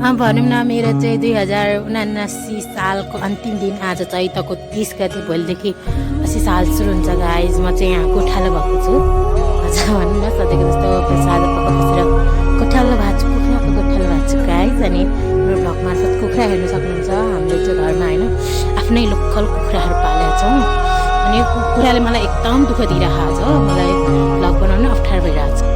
भनौँ न मेरो चाहिँ 2079 सालको अन्तिम दिन आज चैतको 30 गते भोलिदेखि 80 साल सुरु हुन्छ गाइज। म चाहिँ यहाँ गोठालो भएको छु। आज भनौँ न सधैँको जस्तो सादा पक्का बसेर गोठालो भएको छु, कुखुराको गोठालो भएको छु गाइज। अनि मेरो भ्लग मार्फत कुखुरा हेर्न सक्नुहुन्छ। हामीले चाहिँ घरमा होइन आफ्नै लोकल कुखुराहरू पालेका छौँ। अनि यो कुखुराले मलाई एकदम दुःख दिइरहेको छ। मलाई भ्लग बनाउन अप्ठ्यारो भइरहेको छ।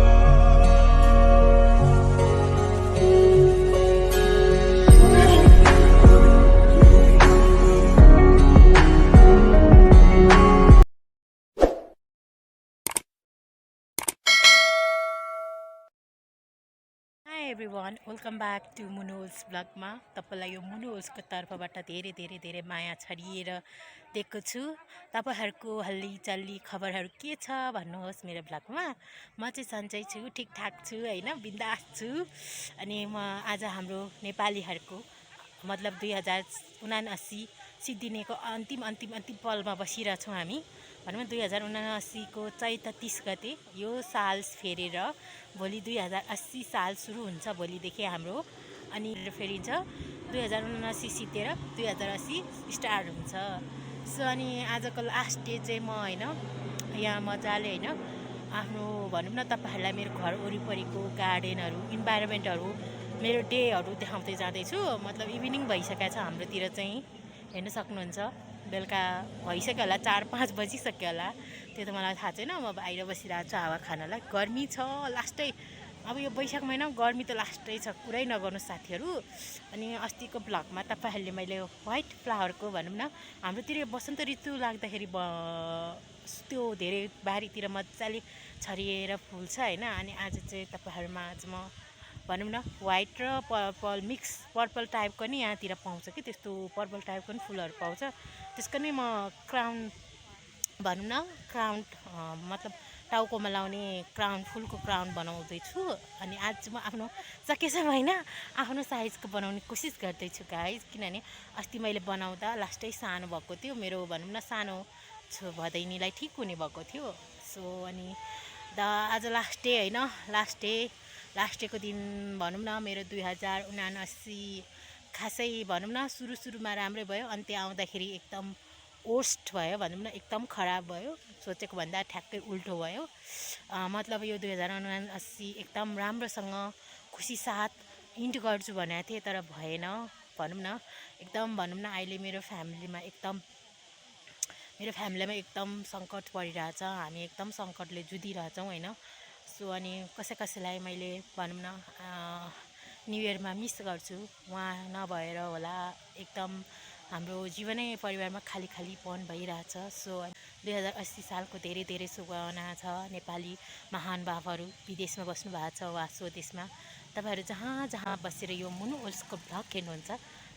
Hi everyone, welcome back to Munul's ब्लगमा। तपाईँलाई यो मुनुल्सको तर्फबाट धेरै धेरै धेरै माया छरिएर दिएको छु। तपाईँहरूको हल्लीचल्ली खबरहरू के छ भन्नुहोस् मेरो ब्लगमा। म चाहिँ सन्चै छु, ठिकठाक छु होइन, बिन्दास छु। अनि म आज हाम्रो नेपालीहरूको मतलब 2079 सिद्धिनेको अन्तिम पलमा बसिरहेछौँ हामी। भनौँ 2079को चैत 30 गते यो साल फेरेर भोलि 2080 साल सुरु हुन्छ भोलिदेखि हाम्रो। अनि फेरिन्छ 2079 सिद्धेर 2080 स्टार्ट हुन्छ। सो अनि आजको लास्ट डे चाहिँ म होइन यहाँ मजाले होइन आफ्नो भनौँ न तपाईँहरूलाई मेरो घर वरिपरिको गार्डनहरू इन्भाइरोमेन्टहरू मेरो डेहरू देखाउँदै जाँदैछु। मतलब इभिनिङ भइसकेको छ हाम्रोतिर चाहिँ, हेर्न सक्नुहुन्छ। बेलुका भइसक्यो होला, 4-5 बजिसक्यो होला, त्यो त मलाई थाहा छैन। म बाहिर बसिरहेको छु हावा खानलाई। गर्मी छ लास्टै, अब यो वैशाख महिना गर्मी त लास्टै छ, कुरै नगर्नु साथीहरू। अनि अस्तिको ब्लगमा तपाईँहरूले मैले व्हाइट फ्लावरको भनौँ न हाम्रोतिर वसन्त ऋतु लाग्दाखेरि त्यो धेरै बारीतिर मजाले छरिएर फुल्छ होइन। अनि आज चाहिँ तपाईँहरूमा आज म भनौँ न व्हाइट र पर्पल मिक्स पर्पल टाइपको नि यहाँतिर पाउँछ कि, त्यस्तो पर्पल टाइपको नि फुलहरू पाउँछ। त्यसको नै म क्राउन भनौँ न क्राउन मतलब टाउकोमा लाउने क्राउन, फुलको क्राउन बनाउँदैछु। अनि आज म आफ्नो सकेसम्म होइन आफ्नो साइजको बनाउने कोसिस गर्दैछु गाइज। किनभने अस्ति मैले बनाउँदा लास्टै सानो भएको थियो मेरो, भनौँ न सानो भदैनीलाई ठिक हुने भएको थियो। सो अनि आज लास्ट डे होइन, लास्ट डेको दिन भनौँ न मेरो 2079 खासै भनौँ न सुरुमा राम्रै भयो, अन्त्य आउँदाखेरि एकदम वर्स्ट भयो भनौँ न, एकदम खराब भयो। सोचेको भन्दा ठ्याक्कै उल्टो भयो। मतलब यो 2079 एकदम राम्रोसँग खुसी साथ इन्ड गर्छु भनेको थिएँ, तर भएन भनौँ न। एकदम भनौँ न अहिले मेरो फ्यामिलीमा एकदम सङ्कट परिरहेछ। हामी एकदम सङ्कटले जुधिरहेछौँ होइन। सो अनि कसैलाई मैले भनौँ न न्यु इयरमा मिस गर्छु, उहाँ नभएर होला एकदम हाम्रो जीवनै परिवारमा खालीपन भइरहेछ। सो 2080 सालको धेरै धेरै शुभकामना छ। नेपाली महानुभावहरू विदेशमा बस्नु भएको छ वा स्वदेशमा, तपाईँहरू जहाँ बसेर यो मुनुल्सको भ्लग हेर्नुहुन्छ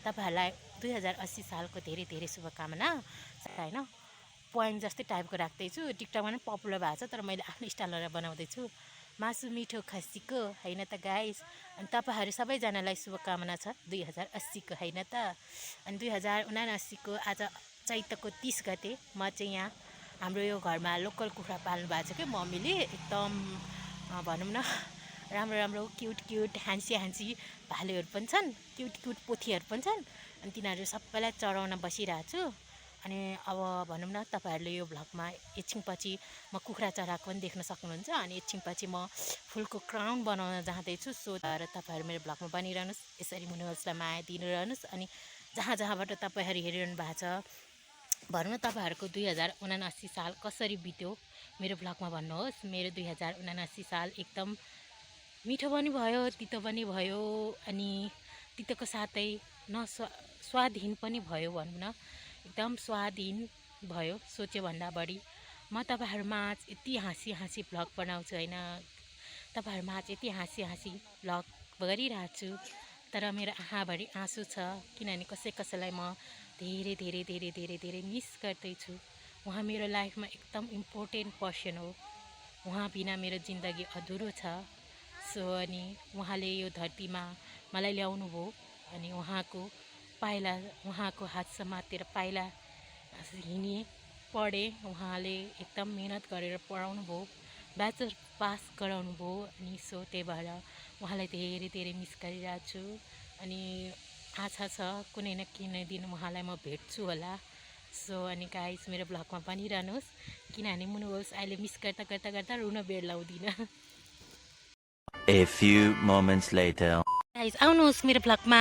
तपाईँहरूलाई 2080 सालको धेरै धेरै शुभकामना होइन। पोइन्ट जस्तै टाइपको राख्दैछु, टिकटकमा पनि पपुलर भएको छ, तर मैले आफ्नो स्टाइलबाट बनाउँदैछु। मासु मिठो खसीको होइन त गाइस। अनि तपाईँहरू सबैजनालाई शुभकामना छ 2080को होइन त। अनि 2079को आज चैतको 30 गते म चाहिँ यहाँ हाम्रो यो घरमा लोकल कुखुरा पाल्नु भएको छ क्या मम्मीले। एकदम भनौँ न राम्रो क्युट ह्यान्सी भालेहरू पनि छन्, क्युट पोथीहरू पनि छन्। अनि तिनीहरू सबैलाई चराउन बसिरहेको छु। अनि अब भनौँ न तपाईँहरूले यो भ्लगमा एकछिनपछि म कुखुरा चराएको पनि देख्न सक्नुहुन्छ। अनि एकछिनपछि म फुलको क्राउन बनाउन जाँदैछु। सो तपाईँहरू मेरो भ्लगमा बनिरहनुहोस्, यसरी मुनुल्सलाई माया दिइरहनुहोस्। अनि जहाँबाट तपाईँहरू हेरिरहनु भएको छ भनौँ न तपाईँहरूको 2079 साल कसरी बित्यो मेरो भ्लगमा भन्नुहोस्। मेरो 2079 साल एकदम मिठो पनि भयो, तितो पनि भयो, अनि तितोको साथै स्वादहीन पनि भयो भनौँ न, एकदम स्वादहीन भयो सोचे भन्दा बढी। म तपाईँहरूमा आज यति हाँसी भ्लग बनाउँछु होइन, तपाईँहरूमा आज यति हाँसी भ्लग गरिरहेको छु, तर मेरो आँखाभरि आँसु छ। किनभने कसैलाई म धेरै मिस गर्दैछु। उहाँ मेरो लाइफमा एकदम इम्पोर्टेन्ट पर्सन हो, उहाँ बिना मेरो जिन्दगी अधुरो छ। सो अनि उहाँले यो धरतीमा मलाई ल्याउनु भयो। अनि उहाँको हात समातेर पाइला पढेँ। उहाँले एकदम मेहनत गरेर पढाउनु भयो, ब्याचलर पास गराउनु भयो। अनि सो त्यही भएर उहाँलाई धेरै मिस गरिरहेको छु। अनि आशा छ कुनै न कुनै दिन उहाँलाई म भेट्छु होला। सो अनि गाइस मेरो भ्लगमा बनिरहनुहोस्, किनभने मुनुहोस् अहिले मिस गर्दा गर्दा गर्दा रुन बेड लाउँदिनँ। A few moments later. Guys आउनुहोस् मेरो भ्लगमा।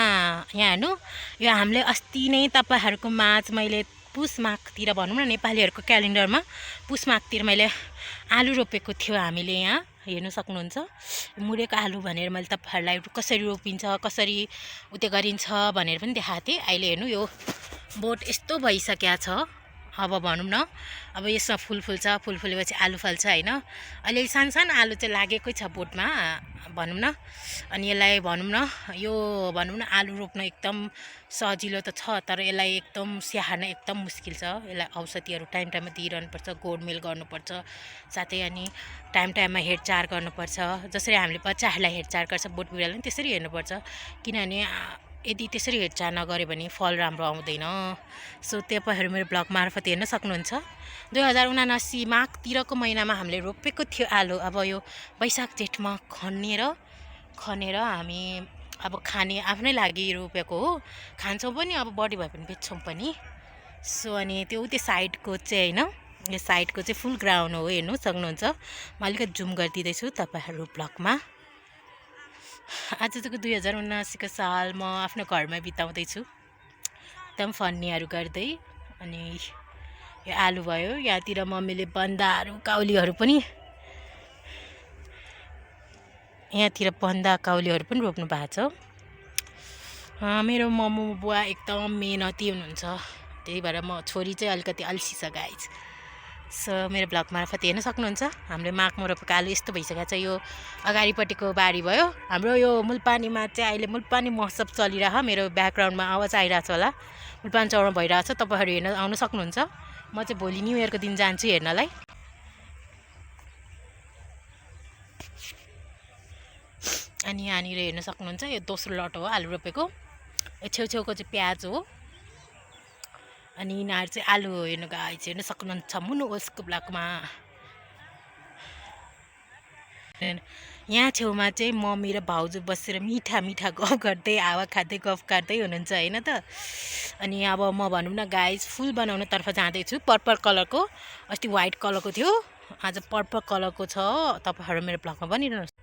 यहाँ हेर्नु, यो हामीले अस्ति नै तपाईँहरूको माझ मैले पुस माघतिर भनौँ न, नेपालीहरूको क्यालेन्डरमा पुस माघतिर मैले आलु रोपेको थियो हामीले। यहाँ हेर्नु सक्नुहुन्छ मुरेको आलु भनेर मैले तपाईँहरूलाई कसरी रोपिन्छ कसरी उत्यो गरिन्छ भनेर पनि देखाएको थिएँ। अहिले हेर्नु यो बोट यस्तो भइसकेको छ। अब भनौँ न, अब यसमा फुल फुल्छ, फुल फुलेपछि आलु फल्छ होइन। अहिले सानो सानो आलु चाहिँ लागेकै छ बोटमा भनौँ न। अनि यसलाई भनौँ न, यो भनौँ न आलु रोप्न एकदम सजिलो त छ, तर यसलाई एकदम स्याहार्न एकदम मुस्किल छ। यसलाई औषधिहरू टाइम टाइममा दिइरहनुपर्छ, गोडमेल गर्नुपर्छ, साथै अनि टाइम टाइममा हेरचाह गर्नुपर्छ। जसरी हामीले बच्चाहरूलाई हेरचाह गर्छ बोट बिरुवालाई पनि त्यसरी हेर्नुपर्छ, किनभने यदि त्यसरी हेरचाह नगऱ्यो भने फल राम्रो आउँदैन। सो तपाईँहरू मेरो ब्लग मार्फत हेर्न सक्नुहुन्छ। 2079 माघतिरको महिनामा हामीले रोपेको थियो आलु। अब यो वैशाख जेठमा खनेर हामी अब खाने आफ्नै लागि रोपेको हो, खान्छौँ पनि, अब बढी भए पनि बेच्छौँ पनि। सो अनि त्यो साइडको चाहिँ होइन, यो साइडको चाहिँ फुल ग्राउन्ड हो, हेर्नु सक्नुहुन्छ। म अलिकति जुम गरिदिँदैछु तपाईँहरू ब्लगमा। आज चाहिँ 2079को साल म आफ्नो घरमा बिताउँदैछु, एकदम फन्नीहरू गर्दै। अनि यो आलु भयो, यहाँतिर मम्मीले बन्दाहरू काउलीहरू पनि रोप्नु भएको छ। मेरो मम्मी बुवा एकदम मेहनती हुनुहुन्छ, त्यही भएर म छोरी चाहिँ अलिकति अल्छी छ गाइज। सो मेरो भ्लग मार्फत हेर्न सक्नुहुन्छ। हामीले माघमा रोपेको आलु यस्तो भइसकेको छ। यो अगाडिपट्टिको बारी भयो हाम्रो। यो मुलपानीमा चाहिँ अहिले मुलपानी महोत्सव चलिरह, मेरो ब्याकग्राउन्डमा आवाज आइरहेको छ होला, मुलपानी चौरमा भइरहेको छ, तपाईँहरू हेर्न आउन सक्नुहुन्छ। म चाहिँ भोलि न्यु इयरको दिन जान्छु हेर्नलाई। अनि यहाँनिर हेर्न सक्नुहुन्छ, यो दोस्रो लट हो आलु रोपेको। यो छेउछेउको चाहिँ प्याज हो। अनि यिनीहरू चाहिँ आलु हेर्नु गाइस, हेर्न सक्नुहुन्छ मुनुहोस्को ब्लगमा। यहाँ छेउमा चाहिँ मम्मी र भाउजू बसेर मिठा मिठा गफ गर्दै हावा खाँदै गफ गर्दै हुनुहुन्छ होइन त। अनि अब म भनौँ न गाइस फुल बनाउनेतर्फ जाँदैछु। पर्पल कलरको, अस्ति व्हाइट कलरको थियो, आज पर्पल कलरको छ। तपाईँहरू मेरो ब्लगमा बनिरहनुहोस्।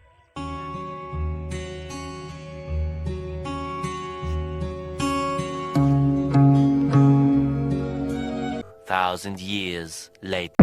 1,000 years later.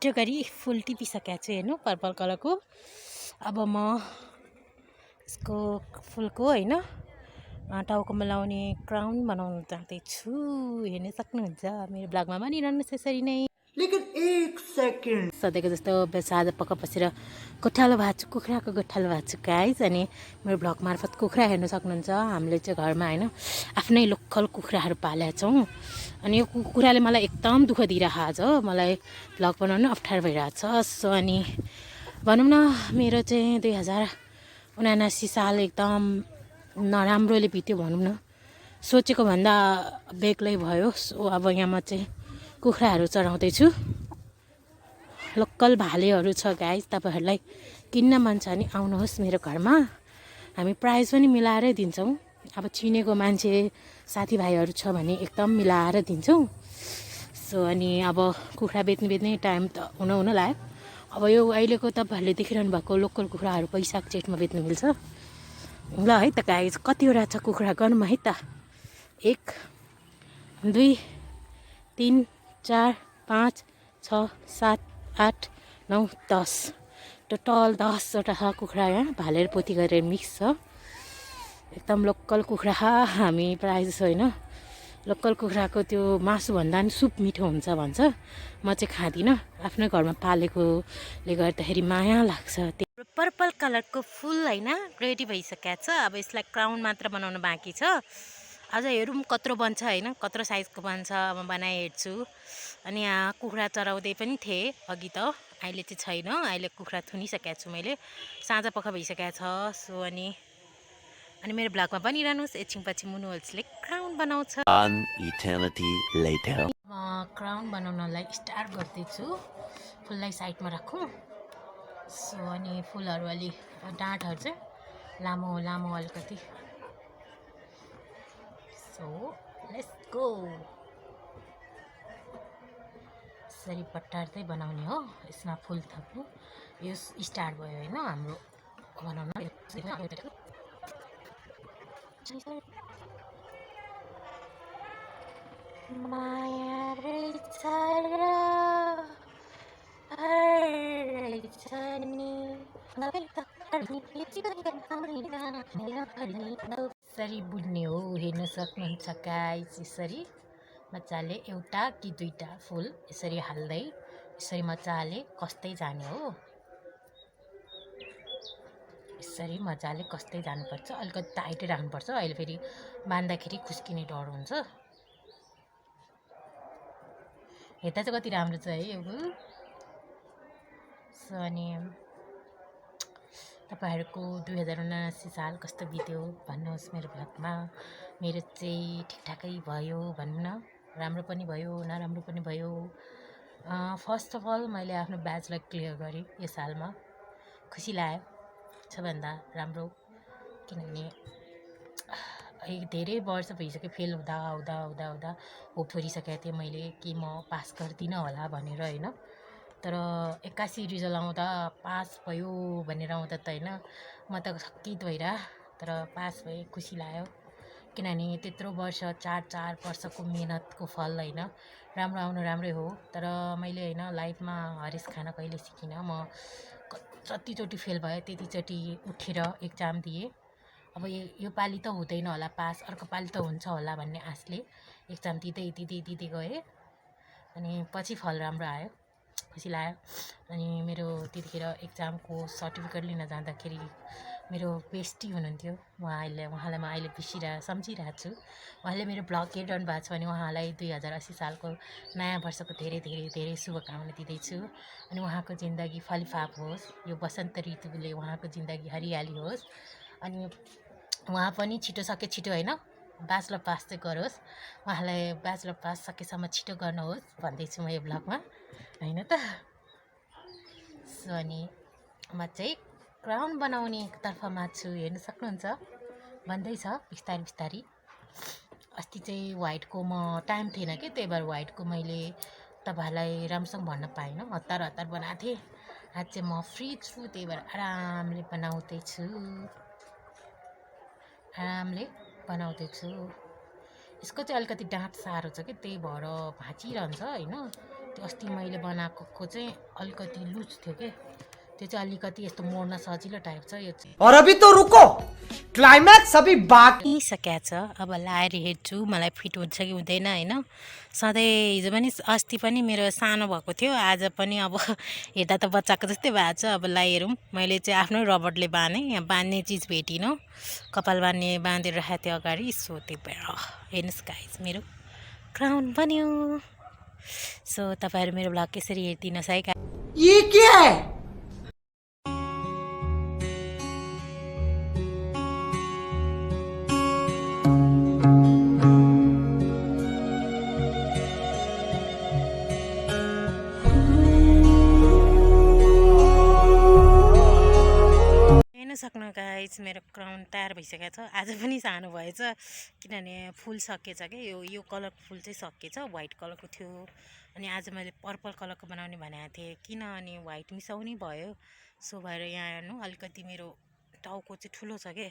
छिटो गरी फुल टिपिसकेको छु हेर्नु पर्पल कलरको। अब म यसको फुलको होइन टाउकोमा लाउने क्राउन बनाउन जाँदैछु, हेर्न सक्नुहुन्छ। मेरो ब्लगमा बनिरहनुहोस् यसरी नै। लेकिन 1 सेकेन्ड सधैँको जस्तो साझा पक्क बसेर गोठालो भएको छु, कुखुराको गोठालो भएको छु गाइज। अनि मेरो ब्लग मार्फत कुखुरा हेर्न सक्नुहुन्छ। हामीले चाहिँ घरमा होइन आफ्नै लोकल कुखुराहरू पालेका छौँ। अनि यो कुखुराले मलाई एकदम दुःख दिइरहेको छ, मलाई भ्लग बनाउनु अप्ठ्यारो भइरहेको छ। सो अनि भनौँ न मेरो चाहिँ 2079 साल एकदम नराम्रोले बित्यो भनौँ न, सोचेको भन्दा बेग्लै भयो। सो अब यहाँ म चाहिँ कुखुराहरू चढाउँदैछु। लोकल भालेहरू छ गाइस, तपाईँहरूलाई किन्न मन छ भने आउनुहोस् मेरो घरमा, हामी प्राइस पनि मिलाएरै दिन्छौँ। अब चिनेको मान्छे साथीभाइहरू छ भने एकदम मिलाएर दिन्छौँ। सो अनि अब कुखुरा बेच्ने टाइम त हुन लाग्यो। अब यो अहिलेको तपाईँहरूले देखिरहनु भएको लोकल कुखुराहरू वैशाख जेठमा बेच्नु मिल्छ। ल है त गाइस, कतिवटा छ कुखुरा गरौँ है त। 1 2 3 4 5 6 7 8 9 10 टोटल 10वटा छ कुखुरा। यहाँ भालेर पोती गरेर मिक्स छ। एकदम लोकल कुखुरा हामी प्रायः जस्तो होइन लोकल कुखुराको त्यो मासुभन्दा पनि सुप मिठो हुन्छ भन्छ म चाहिँ खाँदिनँ आफ्नै घरमा पालेकोले गर्दाखेरि माया लाग्छ त्यो पर्पल कलरको फुल होइन रेडी भइसकेको छ अब यसलाई क्राउन मात्र बनाउनु बाँकी छ अझ हेरौँ कत्रो बन्छ होइन कत्रो साइजको बन्छ अब बनाइ हेर्छु अनि यहाँ कुखुरा चराउँदै पनि थिएँ अघि त अहिले चाहिँ छैन अहिले कुखुरा थुनिसकेको छु मैले साँझ पख भइसकेको छ सो अनि मेरो भ्लगमा बनिरहनुहोस् एकछिनपछि मुनुल्सले क्राउन बनाउँछ One eternity later. म क्राउन बनाउनलाई स्टार्ट गर्दैछु फुललाई साइडमा राखौँ सो अनि फुलहरू अलि डाँठहरू चाहिँ लामो लामो अलिकति सो लेट्स गो यसरी बट्टार्दै बनाउने हो यसमा फुल थप्नु यो स्टार्ट भयो होइन हाम्रो बनाउन माया रहेछ यसरी बुन्ने हो हेर्न सक्नुहुन्छ गाइस यसरी मजाले एउटा कि दुईटा फुल यसरी हाल्दै यसरी मजाले कस्दै जाने हो यसरी मजाले कस्दै जानुपर्छ अलिकति टाइटै राख्नुपर्छ अहिले फेरि बाँध्दाखेरि खुस्किने डर हुन्छ हेर्दा चाहिँ कति राम्रो छ है यो फुल सो अनि तपाईँहरूको 2079 साल कस्तो बित्यो भन्नुहोस् मेरो भ्लगमा मेरो चाहिँ ठिकठाकै भयो भन्नु न राम्रो पनि भयो नराम्रो पनि भयो फर्स्ट अफ अल मैले आफ्नो ब्याचलाई क्लियर गरेँ यो सालमा खुसी लाग्यो सबभन्दा राम्रो किनभने धेरै वर्ष भइसक्यो फेल हुँदा हुँदा हुँदा हुँदा होप छोडिसकेको थिएँ मैले कि म पास गर्दिनँ होला भनेर होइन तर 81 रिजल्ट आउँदा पास भयो भनेर आउँदा त होइन म त सकित भइरह तर पास भएँ खुसी लाग्यो किनभने त्यत्रो वर्ष 4 वर्षको मेहनतको फल होइन राम्रो आउनु राम्रै हो तर मैले होइन लाइफमा हरेस खान कहिले सिकिनँ म जतिचोटि फेल भयो त्यतिचोटि उठेर एक्जाम दिएँ अब यो पालि त हुँदैन होला पास अर्को पालि त हुन्छ होला भन्ने आशले एक्जाम दिँदै गएँ अनि पछि फल राम्रो आयो खुसी लाग्यो अनि मेरो त्यतिखेर एक्जामको सर्टिफिकेट लिन जाँदाखेरि मेरो बेस्टी हुनुहुन्थ्यो उहाँलाई म अहिले सम्झिरहेको छु उहाँले मेरो भ्लग हेरिरहनु भएको छ भने उहाँलाई 2080 सालको नयाँ वर्षको धेरै धेरै धेरै शुभकामना दिँदैछु अनि उहाँको जिन्दगी फलिफाप होस् यो वसन्त ऋतुले उहाँको जिन्दगी हरियाली होस् अनि उहाँ पनि छिटो सके छिटो होइन ब्याचलर पास चाहिँ गरोस् उहाँलाई ब्याचलर पास सकेसम्म छिटो गर्नुहोस् भन्दैछु म यो भ्लगमा होइन त सो अनि म चाहिँ क्राउन बनाउने तर्फमा छु हेर्न सक्नुहुन्छ भन्दैछ बिस्तारै बिस्तारै अस्ति चाहिँ व्हाइटको म टाइम थिएन कि त्यही भएर व्हाइटको मैले तपाईँहरूलाई राम्रोसँग भन्न पाइनँ हतार बनाएको थिएँ आज चाहिँ म फ्री छु त्यही भएर आरामले बनाउँदैछु यसको चाहिँ अलिकति डाँट साह्रो छ कि त्यही भएर भाँचिरहन्छ होइन त्यो अस्ति मैले बनाएको चाहिँ अलिकति लुज थियो कि त्यो चाहिँ अलिकति यस्तो मोड्न सजिलो टाइप छ यो चाहिँ और अभी तो रुको क्लाइमैक्स अभी बाकी सकेको छ अब लाएर हेर्छु मलाई फिट हुन्छ कि हुँदैन होइन सधैँ हिजो पनि अस्ति पनि मेरो सानो भएको थियो आज पनि अब हेर्दा त बच्चाको जस्तै भएको छ अब लाई हेरौँ मैले चाहिँ आफ्नै रबरले बाँधेँ यहाँ बाँध्ने चिज भेटिनँ कपाल बाँध्ने बाँधेर राखेको थियो अगाडि सो त्यही भएर हेर्नुहोस् गाइस मेरो क्राउन बन्यो सो तपाईँहरू मेरो भ्लग यसरी हेरिदिनुहोस् है ये क्या है सक्नु गाइस मेरो क्राउन तयार भइसकेको छ आज पनि सानो भएछ किनभने फुल सकिएछ कि यो कलरको फुल चाहिँ सकिएछ व्हाइट कलरको थियो अनि आज मैले पर्पल कलरको बनाउने भनेको थिएँ किन अनि व्हाइट मिसाउने भयो सो भएर यहाँ हेर्नु अलिकति मेरो टाउको चाहिँ ठुलो छ कि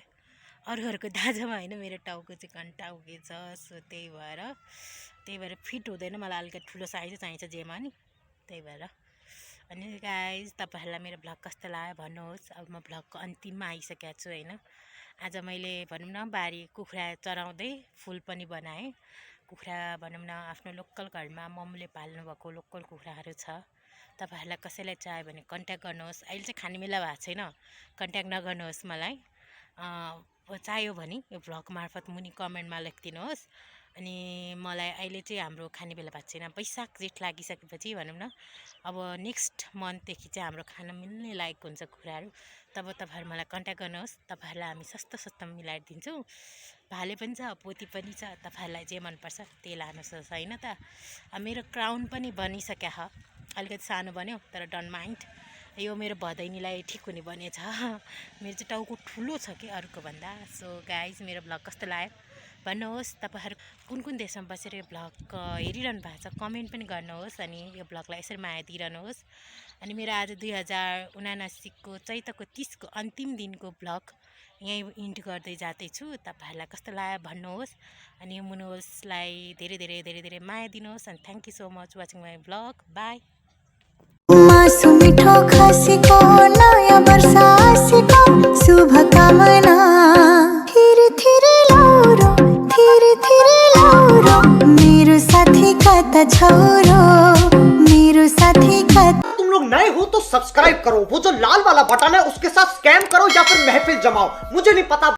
अरूहरूको दाजामा होइन मेरो टाउको चाहिँ घन्टा उगेछ सो त्यही भएर फिट हुँदैन मलाई अलिकति ठुलो साइजै चाहिन्छ जेमा नि त्यही भएर अनि गाइस तपाईँहरूलाई मेरो भ्लग कस्तो लाग्यो भन्नुहोस् अब म भ्लगको अन्तिममा आइसकेको छु होइन आज मैले भनौँ न बारी कुखुरा चराउँदै फुल पनि बनाएँ। कुखुरा भनौँ न आफ्नो लोकल घरमा मम्मीले पाल्नुभएको लोकल कुखुराहरू छ। तपाईँहरूलाई कसैलाई चाहियो भने कन्ट्याक्ट गर्नुहोस्। अहिले चाहिँ खाने मेला भएको छैन, कन्ट्याक्ट नगर्नुहोस् मलाई। चाहियो भने यो भ्लग मार्फत मुनि कमेन्टमा लेखिदिनुहोस्। अनि मलाई अहिले चाहिँ हाम्रो खाने बेला भएको छैन, वैशाख जेठ लागिसकेपछि भनौँ न अब नेक्स्ट मन्थदेखि चाहिँ हाम्रो खान मिल्ने लायक हुन्छ कुखुराहरू। तब तपाईँहरू मलाई कन्ट्याक्ट गर्नुहोस्, तपाईँहरूलाई हामी सस्तो मिलाएर दिन्छौँ। भाले पनि छ, पोती पनि छ, तपाईँहरूलाई जे मनपर्छ त्यही लानुहोस् होइन त। मेरो क्राउन पनि बनिसक्यो छ, अलिकति सानो बन्यो तर डन्ट माइन्ड। यो मेरो भदैनीलाई ठिक हुने बनेछ। मेरो चाहिँ टाउको ठुलो छ कि अरूको भन्दा। सो गाइज मेरो भ्लग कस्तो लाग्यो भन्नुहोस्। तपाईँहरू कुन कुन देशमा बसेर यो भ्लग हेरिरहनु भएको छ कमेन्ट पनि गर्नुहोस्। अनि यो भ्लगलाई यसरी माया दिइरहनुहोस्। अनि मेरो आज 2079को चैतको 30को अन्तिम दिनको भ्लग यहीँ इन्ड गर्दै जाँदैछु। तपाईँहरूलाई कस्तो लाग्यो भन्नुहोस्। अनि मुनोल्सलाई धेरै धेरै धेरै धेरै माया दिनुहोस्। अनि thank you so much watching my vlog. By. मासु मिठो खसीको नयाँ वर्ष आसीको शुभकामना। थिरी थिरी लाउरो मेरो साथी कता छौरो, मेरो साथी कता। तुम लोग नए हो तो सब्सक्राइब करो, वो जो लाल वाला बटन है उसके साथ स्कैम करो या फिर महफिल जमाओ, मुझे नहीं पता।